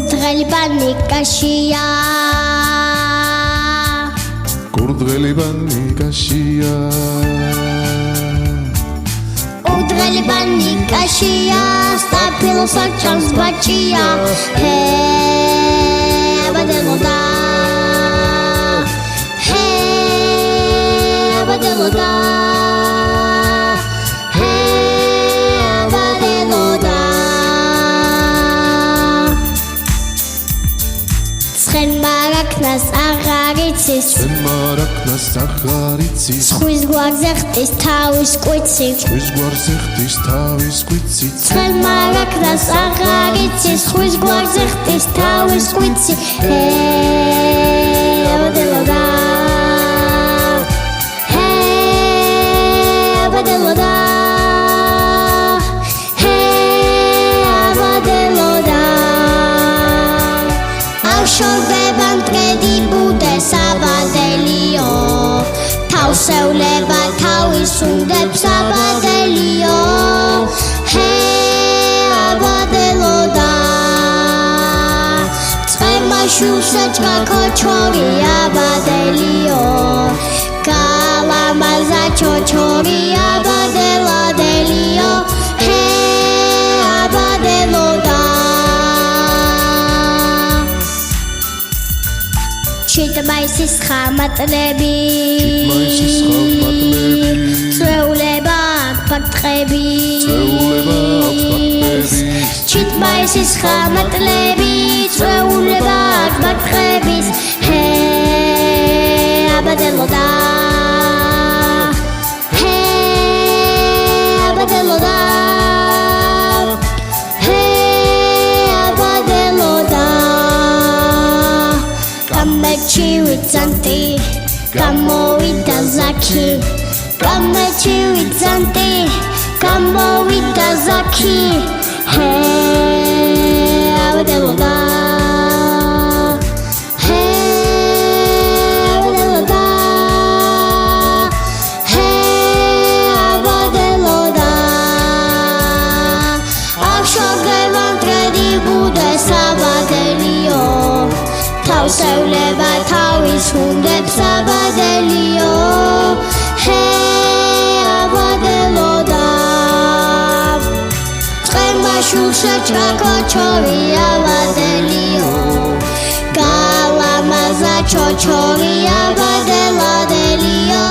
კურდღელი პანიკაშია კურდღელი პანიკაშია კურდღელი პანიკაშია სტაფილოს არჩევს ბაჭია აბადელოდა აბადელოდა მარაკნას აღარიცის მარაკნას აღარიცის ხვის გვარზე ხტის თავის კვიცი ხვის გვარზე ხტის თავის კვიცი მარაკნას აღარიცის ხვის გვარზე ხტის თავის კვიცი აბადელოდა აბადელოდა შორდება მტრედი ბუდეს აბადელიო თავსევლება თავის უნდებს აბადელიო აბადელოდა წყემაშულსა ჭრაკოჩორი აბადელიო გალამაზა ჩოჩორი აბადელადელიო აბადელოდა ჩიტმაისის ხამატლები წვეულება ფარტყები ჩიტმაისის ხამატლები წვეულება ფარტყების აბადელოდა აბადელოდა გამეჩივიცანტი გამოვიდა ზაქი გამეჩივიცანტი გამოვიდა ზაქი აბადელოდა აბადელოდა აბადელოდა აღშორდება მტრედი ბუდეს აბადელიო თავსევლება თავის უნდებს აბადელიო აბადელოდა წყემაშულსა ჭრაკოჩორი აბადელიო გალამაზა ჩოჩორი აბადელადელიო